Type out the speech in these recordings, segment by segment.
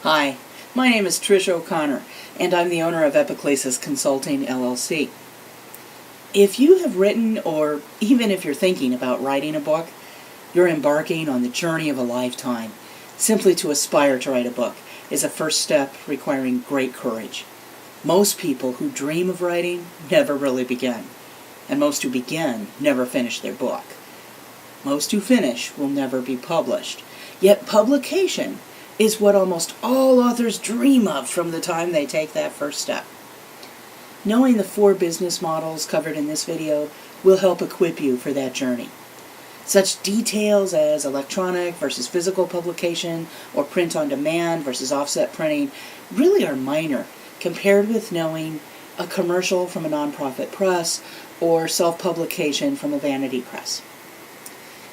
Hi, my name is Trish O'Connor, and I'm the owner of Epiclesis Consulting, LLC. If you have written, or even if you're thinking about writing a book, you're embarking on the journey of a lifetime. Simply to aspire to write a book is a first step requiring great courage. Most people who dream of writing never really begin, and most who begin never finish their book. Most who finish will never be published. Yet publication is what almost all authors dream of from the time they take that first step. Knowing the 4 business models covered in this video will help equip you for that journey. Such details as electronic versus physical publication or print on demand versus offset printing really are minor compared with knowing a commercial from a nonprofit press or self-publication from a vanity press.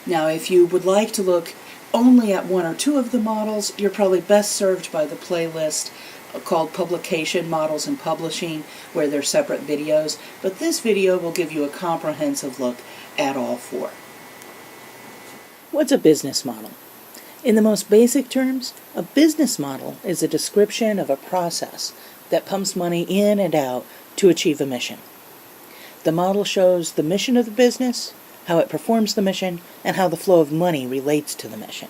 Now, if you would like to look only at 1 or 2 of the models, you're probably best served by the playlist called Publication Models and Publishing, where they're separate videos, but this video will give you a comprehensive look at all 4. What's a business model? In the most basic terms, a business model is a description of a process that pumps money in and out to achieve a mission. The model shows the mission of the business, how it performs the mission, and how the flow of money relates to the mission.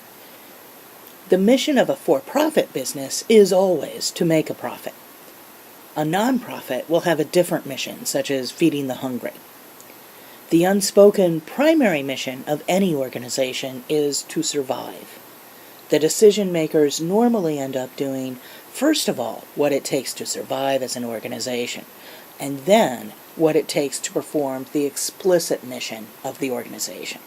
The mission of a for-profit business is always to make a profit. A nonprofit will have a different mission, such as feeding the hungry. The unspoken primary mission of any organization is to survive. The decision makers normally end up doing, first of all, what it takes to survive as an organization, and then what it takes to perform the explicit mission of the organization.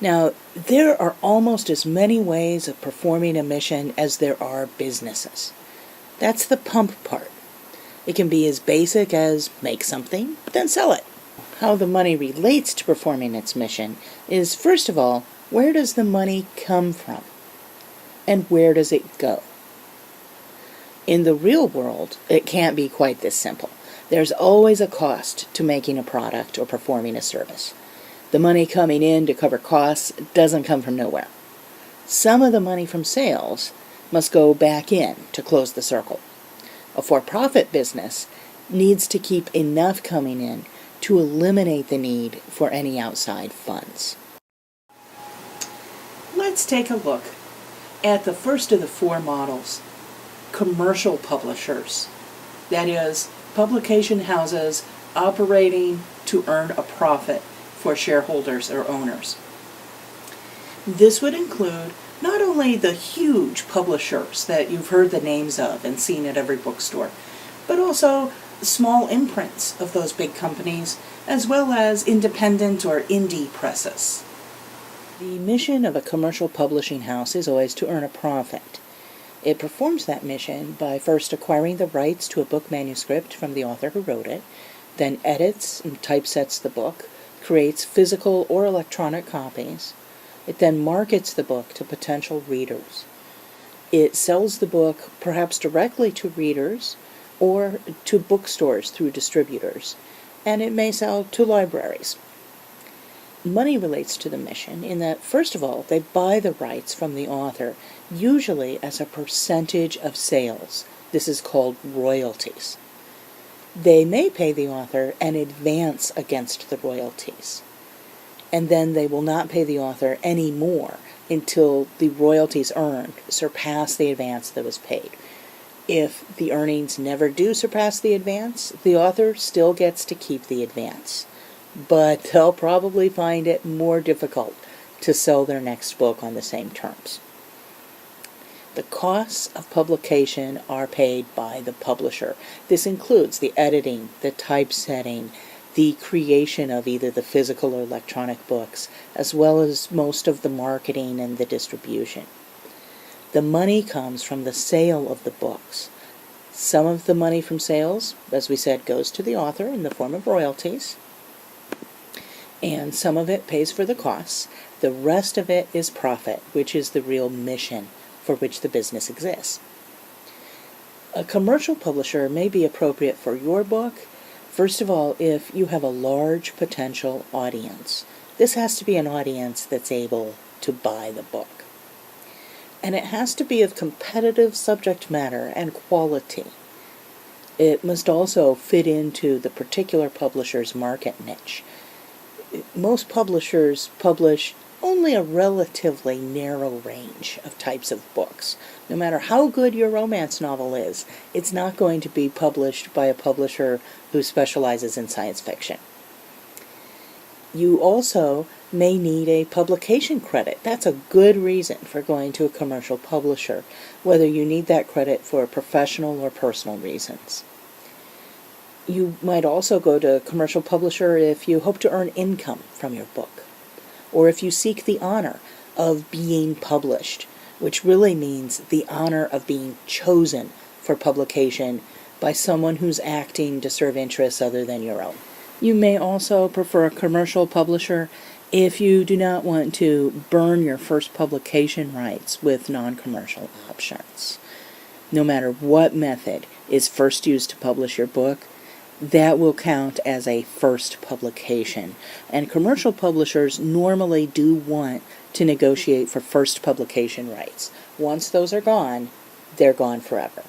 Now, there are almost as many ways of performing a mission as there are businesses. That's the pump part. It can be as basic as make something, then sell it. How the money relates to performing its mission is, first of all, where does the money come from? And where does it go? In the real world, it can't be quite this simple. There's always a cost to making a product or performing a service. The money coming in to cover costs doesn't come from nowhere. Some of the money from sales must go back in to close the circle. A for-profit business needs to keep enough coming in to eliminate the need for any outside funds. Let's take a look at the first of the 4 models, commercial publishers. That is, publication houses operating to earn a profit for shareholders or owners. This would include not only the huge publishers that you've heard the names of and seen at every bookstore, but also small imprints of those big companies, as well as independent or indie presses. The mission of a commercial publishing house is always to earn a profit. It performs that mission by first acquiring the rights to a book manuscript from the author who wrote it, then edits and typesets the book, creates physical or electronic copies. It then markets the book to potential readers. It sells the book perhaps directly to readers or to bookstores through distributors, and it may sell to libraries. Money relates to the mission in that, first of all, they buy the rights from the author, usually as a percentage of sales. This is called royalties. They may pay the author an advance against the royalties, and then they will not pay the author any more until the royalties earned surpass the advance that was paid. If the earnings never do surpass the advance, the author still gets to keep the advance, but they'll probably find it more difficult to sell their next book on the same terms. The costs of publication are paid by the publisher. This includes the editing, the typesetting, the creation of either the physical or electronic books, as well as most of the marketing and the distribution. The money comes from the sale of the books. Some of the money from sales, as we said, goes to the author in the form of royalties, and some of it pays for the costs. The rest of it is profit, which is the real mission for which the business exists. A commercial publisher may be appropriate for your book, first of all, if you have a large potential audience. This has to be an audience that's able to buy the book. and it has to be of competitive subject matter and quality. It must also fit into the particular publisher's market niche. Most publishers publish only a relatively narrow range of types of books. No matter how good your romance novel is, it's not going to be published by a publisher who specializes in science fiction. You also may need a publication credit. That's a good reason for going to a commercial publisher, whether you need that credit for professional or personal reasons. You might also go to a commercial publisher if you hope to earn income from your book, or if you seek the honor of being published, which really means the honor of being chosen for publication by someone who's acting to serve interests other than your own. You may also prefer a commercial publisher if you do not want to burn your first publication rights with non-commercial options. No matter what method is first used to publish your book, that will count as a first publication. And commercial publishers normally do want to negotiate for first publication rights. Once those are gone, they're gone forever.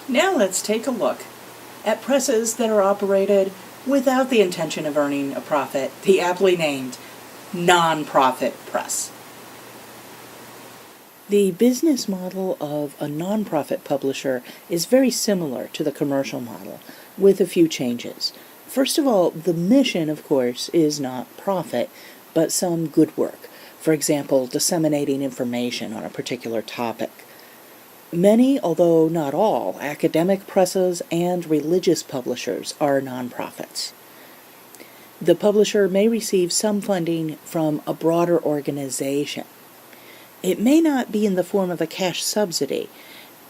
Now let's take a look at presses that are operated without the intention of earning a profit, the aptly named non-profit press. The business model of a nonprofit publisher is very similar to the commercial model, with a few changes. First of all, the mission, of course, is not profit, but some good work. For example, disseminating information on a particular topic. Many, although not all, academic presses and religious publishers are nonprofits. The publisher may receive some funding from a broader organization. It may not be in the form of a cash subsidy.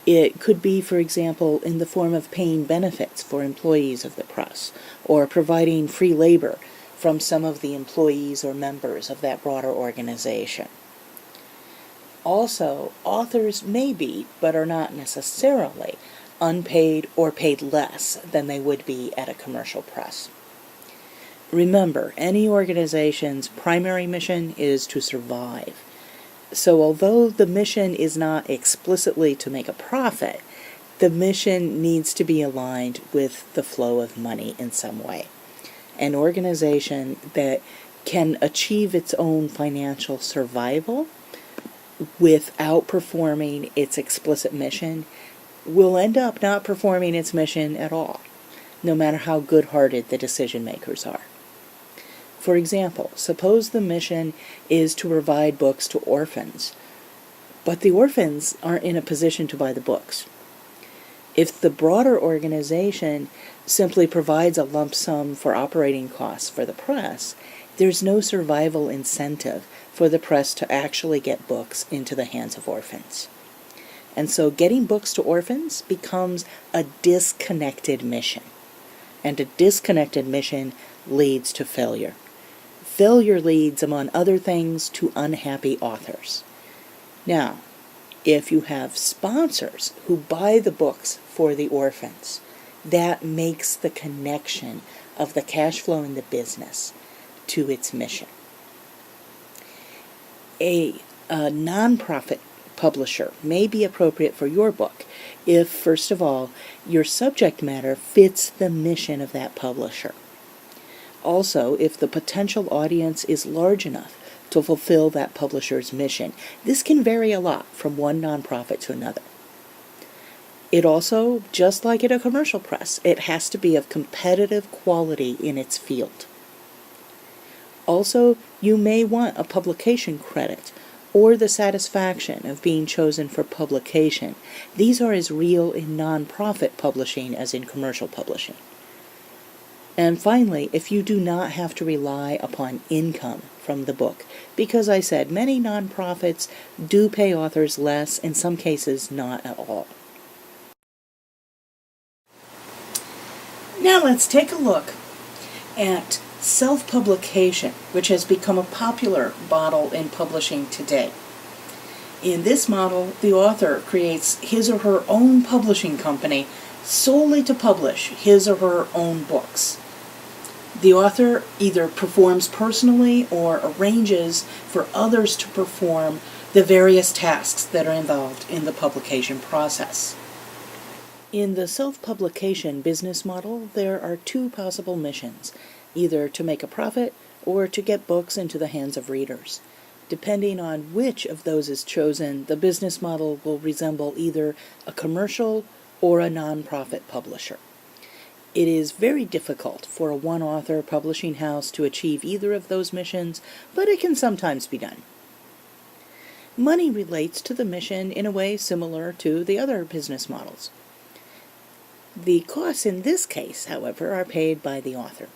It could be, for example, in the form of paying benefits for employees of the press, or providing free labor from some of the employees or members of that broader organization. Also, authors may be, but are not necessarily, unpaid or paid less than they would be at a commercial press. Remember, any organization's primary mission is to survive. So although the mission is not explicitly to make a profit, the mission needs to be aligned with the flow of money in some way. An organization that can achieve its own financial survival without performing its explicit mission will end up not performing its mission at all, no matter how good-hearted the decision makers are. For example, suppose the mission is to provide books to orphans, but the orphans aren't in a position to buy the books. If the broader organization simply provides a lump sum for operating costs for the press, there's no survival incentive for the press to actually get books into the hands of orphans. And so getting books to orphans becomes a disconnected mission. And a disconnected mission leads to failure. Failure leads, among other things, to unhappy authors. Now, if you have sponsors who buy the books for the orphans, that makes the connection of the cash flow in the business to its mission. A nonprofit publisher may be appropriate for your book if, first of all, your subject matter fits the mission of that publisher. Also, if the potential audience is large enough to fulfill that publisher's mission. This can vary a lot from one nonprofit to another. It also, just like in a commercial press, it has to be of competitive quality in its field. Also, you may want a publication credit or the satisfaction of being chosen for publication. These are as real in nonprofit publishing as in commercial publishing. And finally, if you do not have to rely upon income from the book, because I said many nonprofits do pay authors less, in some cases not at all. Now let's take a look at self-publication, which has become a popular model in publishing today. In this model, the author creates his or her own publishing company solely to publish his or her own books. The author either performs personally or arranges for others to perform the various tasks that are involved in the publication process. In the self-publication business model, there are two possible missions, either to make a profit or to get books into the hands of readers. Depending on which of those is chosen, the business model will resemble either a commercial or a non-profit publisher. It is very difficult for a one-author publishing house to achieve either of those missions, but it can sometimes be done. Money relates to the mission in a way similar to the other business models. The costs in this case, however, are paid by the author,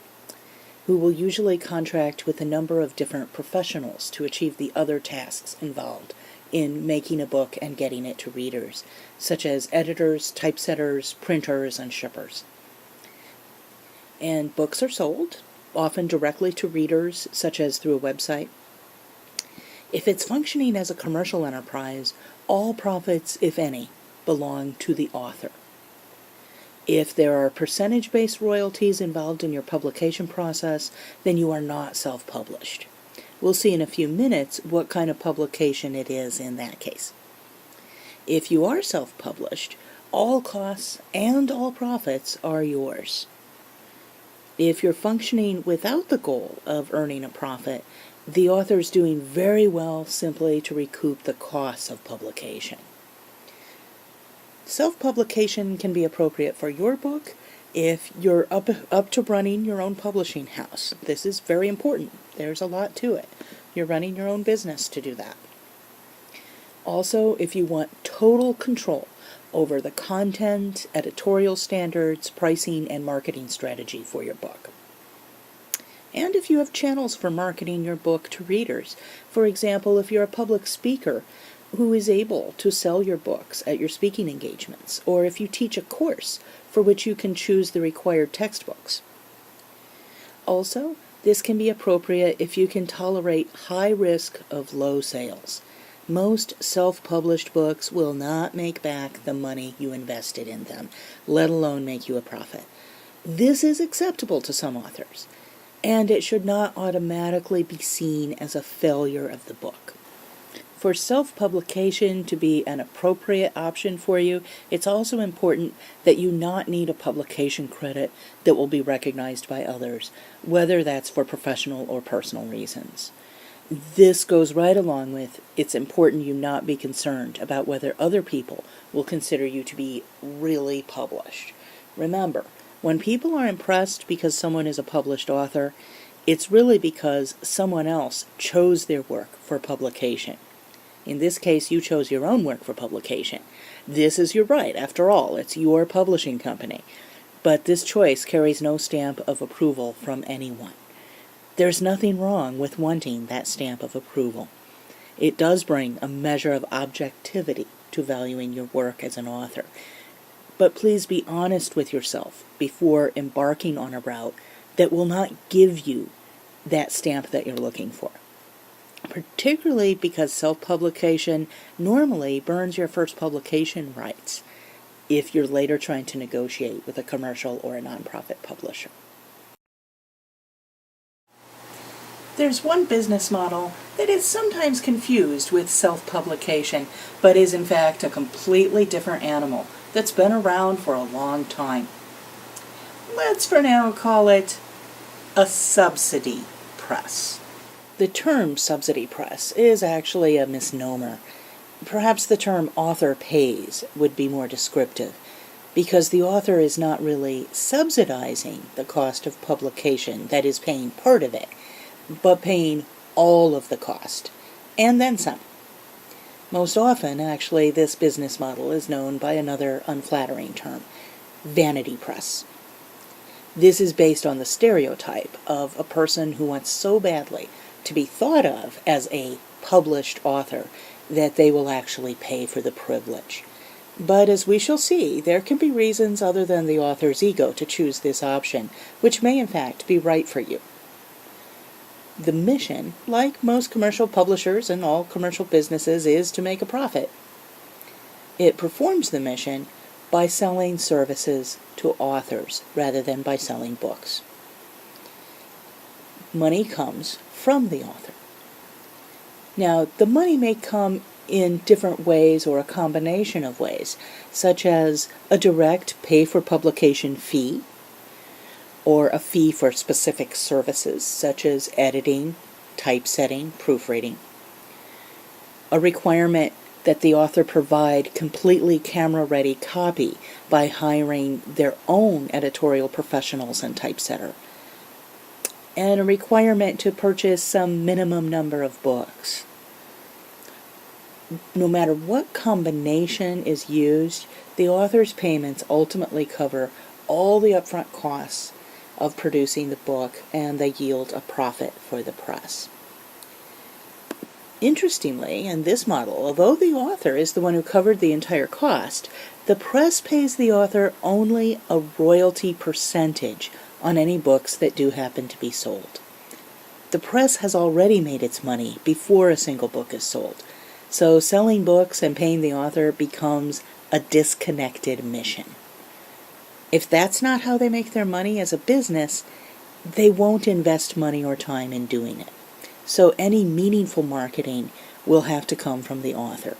who will usually contract with a number of different professionals to achieve the other tasks involved in making a book and getting it to readers, such as editors, typesetters, printers, and shippers. And books are sold, often directly to readers, such as through a website. If it's functioning as a commercial enterprise, all profits, if any, belong to the author. If there are percentage-based royalties involved in your publication process, then you are not self-published. We'll see in a few minutes what kind of publication it is in that case. If you are self-published, all costs and all profits are yours. If you're functioning without the goal of earning a profit, the author is doing very well simply to recoup the costs of publication. Self-publication can be appropriate for your book if you're up to running your own publishing house. This is very important. There's a lot to it. You're running your own business to do that. Also, if you want total control over the content, editorial standards, pricing, and marketing strategy for your book. And if you have channels for marketing your book to readers. For example, if you're a public speaker who is able to sell your books at your speaking engagements, or if you teach a course for which you can choose the required textbooks. Also, this can be appropriate if you can tolerate high risk of low sales. Most self-published books will not make back the money you invested in them, let alone make you a profit. This is acceptable to some authors, and it should not automatically be seen as a failure of the book. For self-publication to be an appropriate option for you, it's also important that you not need a publication credit that will be recognized by others, whether that's for professional or personal reasons. This goes right along with it's important you not be concerned about whether other people will consider you to be really published. Remember, when people are impressed because someone is a published author, it's really because someone else chose their work for publication. In this case, you chose your own work for publication. This is your right. After all, it's your publishing company. But this choice carries no stamp of approval from anyone. There's nothing wrong with wanting that stamp of approval. It does bring a measure of objectivity to valuing your work as an author. But please be honest with yourself before embarking on a route that will not give you that stamp that you're looking for. Particularly because self-publication normally burns your first publication rights if you're later trying to negotiate with a commercial or a nonprofit publisher. There's one business model that is sometimes confused with self-publication, but is in fact a completely different animal that's been around for a long time. Let's for now call it a subsidy press. The term subsidy press is actually a misnomer. Perhaps the term author pays would be more descriptive, because the author is not really subsidizing the cost of publication, that is, paying part of it, but paying all of the cost, and then some. Most often, actually, this business model is known by another unflattering term, vanity press. This is based on the stereotype of a person who wants so badly to be thought of as a published author that they will actually pay for the privilege. But as we shall see, there can be reasons other than the author's ego to choose this option, which may in fact be right for you. The mission, like most commercial publishers and all commercial businesses, is to make a profit. It performs the mission by selling services to authors rather than by selling books. money comes from the author. Now, the money may come in different ways or a combination of ways, such as a direct pay-for-publication fee, or a fee for specific services such as editing, typesetting, proofreading. A requirement that the author provide completely camera-ready copy by hiring their own editorial professionals and typesetter. And a requirement to purchase some minimum number of books. No matter what combination is used, the author's payments ultimately cover all the upfront costs of producing the book, and they yield a profit for the press. Interestingly, in this model, although the author is the one who covered the entire cost, the press pays the author only a royalty percentage on any books that do happen to be sold. The press has already made its money before a single book is sold, so selling books and paying the author becomes a disconnected mission. If that's not how they make their money as a business, they won't invest money or time in doing it. So any meaningful marketing will have to come from the author.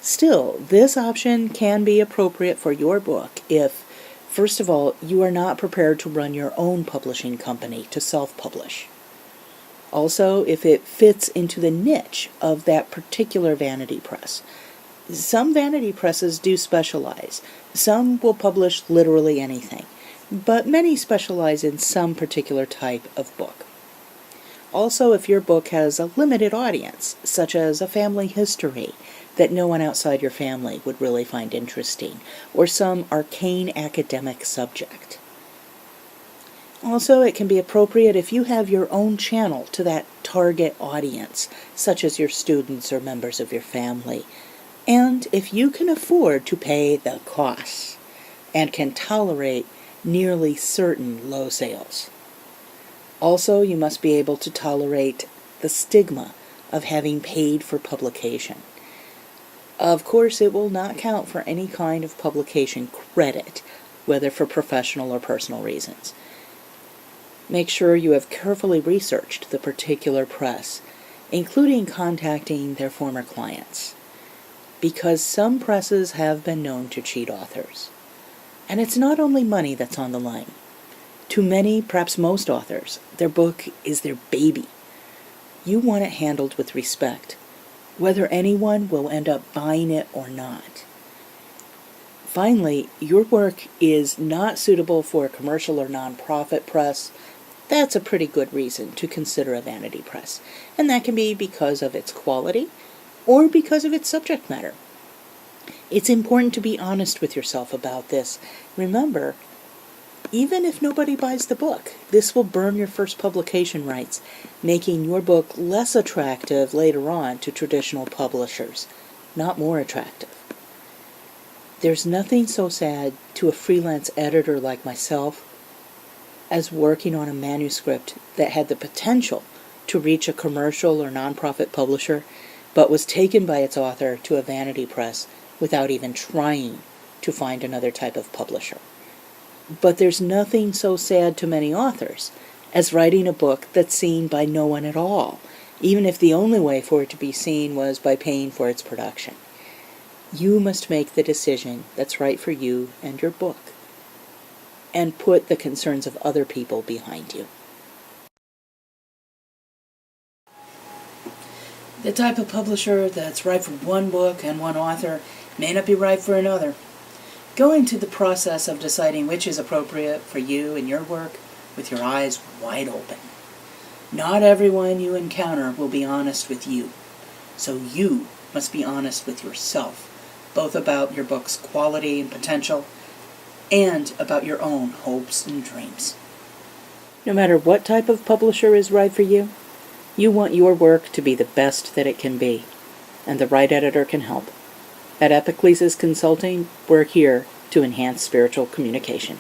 Still, this option can be appropriate for your book if, first of all, you are not prepared to run your own publishing company to self-publish. Also, if it fits into the niche of that particular vanity press. Some vanity presses do specialize. Some will publish literally anything, but many specialize in some particular type of book. Also, if your book has a limited audience, such as a family history that no one outside your family would really find interesting, or some arcane academic subject. Also, it can be appropriate if you have your own channel to that target audience, such as your students or members of your family, and if you can afford to pay the costs and can tolerate nearly certain low sales. Also, you must be able to tolerate the stigma of having paid for publication. Of course, it will not count for any kind of publication credit, whether for professional or personal reasons. Make sure you have carefully researched the particular press, including contacting their former clients, because some presses have been known to cheat authors. And it's not only money that's on the line. To many, perhaps most authors, their book is their baby. You want it handled with respect, whether anyone will end up buying it or not. Finally, your work is not suitable for a commercial or nonprofit press. That's a pretty good reason to consider a vanity press, and that can be because of its quality or because of its subject matter. It's important to be honest with yourself about this. Remember, even if nobody buys the book, this will burn your first publication rights, making your book less attractive later on to traditional publishers, not more attractive. There's nothing so sad to a freelance editor like myself as working on a manuscript that had the potential to reach a commercial or nonprofit publisher, but was taken by its author to a vanity press without even trying to find another type of publisher. But there's nothing so sad to many authors as writing a book that's seen by no one at all, even if the only way for it to be seen was by paying for its production. You must make the decision that's right for you and your book, and put the concerns of other people behind you. The type of publisher that's right for one book and one author may not be right for another. Go into the process of deciding which is appropriate for you and your work with your eyes wide open. Not everyone you encounter will be honest with you, so you must be honest with yourself, both about your book's quality and potential, and about your own hopes and dreams. No matter what type of publisher is right for you, you want your work to be the best that it can be, and the right editor can help. At Epiclesis Consulting, we're here to enhance spiritual communication.